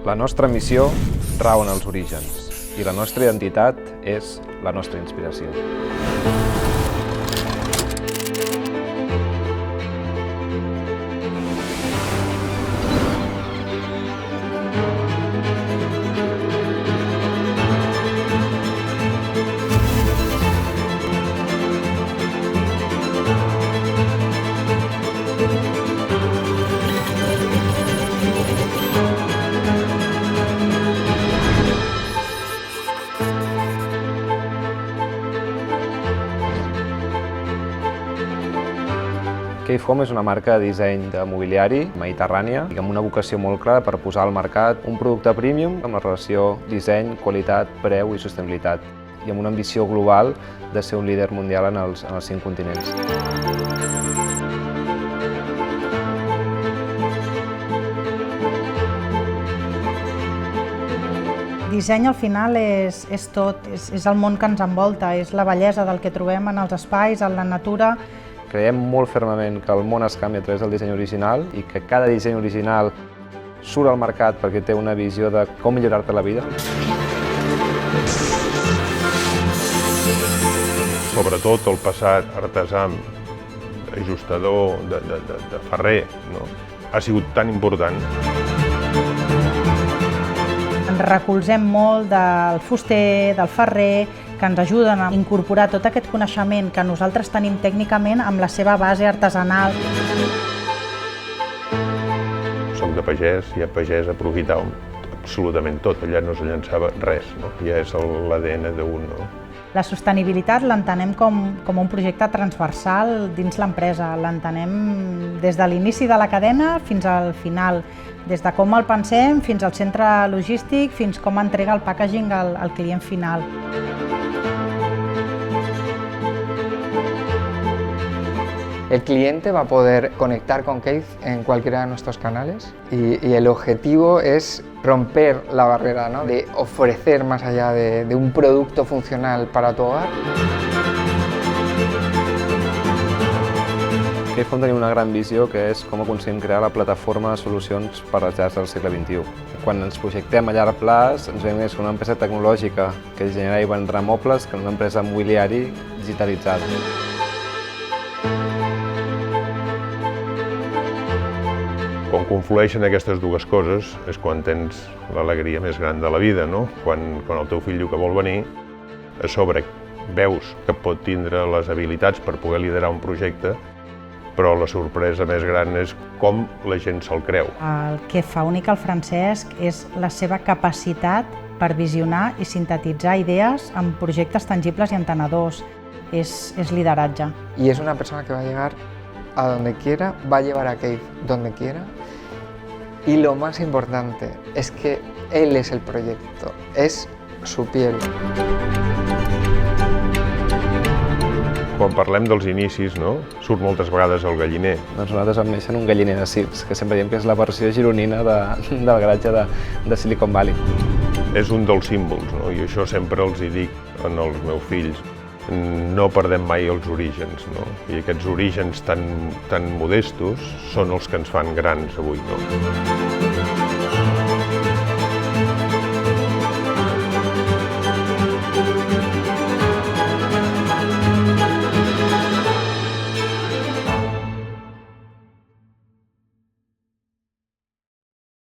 La nostra missió rau en els orígens i la nostra identitat és la nostra inspiració. Cave Home és una marca de disseny de mobiliari mediterrània i amb una vocació molt clara per posar al mercat un producte premium amb la relació disseny, qualitat, preu i sostenibilitat i amb una ambició global de ser un líder mundial en els 5 continents. Disseny al final és tot, és el món que ens envolta, és la bellesa del que trobem en els espais, en la natura. Creiem molt fermament que el món es canvia a través del disseny original i que cada disseny original surt al mercat perquè té una visió de com millorar-te la vida. Sobretot el passat artesà, ajustador de ferrer, no? Ha sigut tan important. Ens recolzem molt del fuster, del ferrer, que ens ajuden a incorporar tot aquest coneixement que nosaltres tenim tècnicament amb la seva base artesanal. Soc de pagès i a pagès aprofitàvem absolutament tot, allà no es llançava res, no? Ja és l'ADN d'un. No? La sostenibilitat l'entenem com un projecte transversal dins l'empresa, l'entenem des de l'inici de la cadena fins al final, des de com el pensem fins al centre logístic, fins com entrega el packaging al client final. El cliente va a poder conectar con Cave en cualquiera de nuestros canales y el objetivo es romper la barrera, ¿no? De ofrecer más allá de un producto funcional para tu hogar. Cave Home tenim una gran visió que és com aconseguim crear la plataforma de solucions per a les llars del segle XXI. Quan ens projectem a llarg plaç, ens veiem més com una empresa tecnològica que genera i vendrà mobles que una empresa mobiliari digitalitzada. Quan conflueixen aquestes dues coses és quan tens l'alegria més gran de la vida, no? Quan el teu fill diu que vol venir, a sobre veus que pot tindre les habilitats per poder liderar un projecte, però la sorpresa més gran és com la gent se'l creu. El que fa únic el Francesc és la seva capacitat per visionar i sintetitzar idees en projectes tangibles i entenedors. És lideratge. Y es una persona que va a llegar a donde quiera, va a llevar a Cave donde quiera. Y lo más importante es que él es el proyecto, es su piel. Quan parlem dels inicis, no? Surt moltes vegades el galliner. Doncs nosaltres vam néixer en un galliner de circs, que sempre diem que és la versió gironina del garatge de Silicon Valley. És un dels símbols, no? I això sempre els hi dic als meus fills. No perdem mai els orígens, no? I aquests orígens tan modestos són els que ens fan grans avui, no?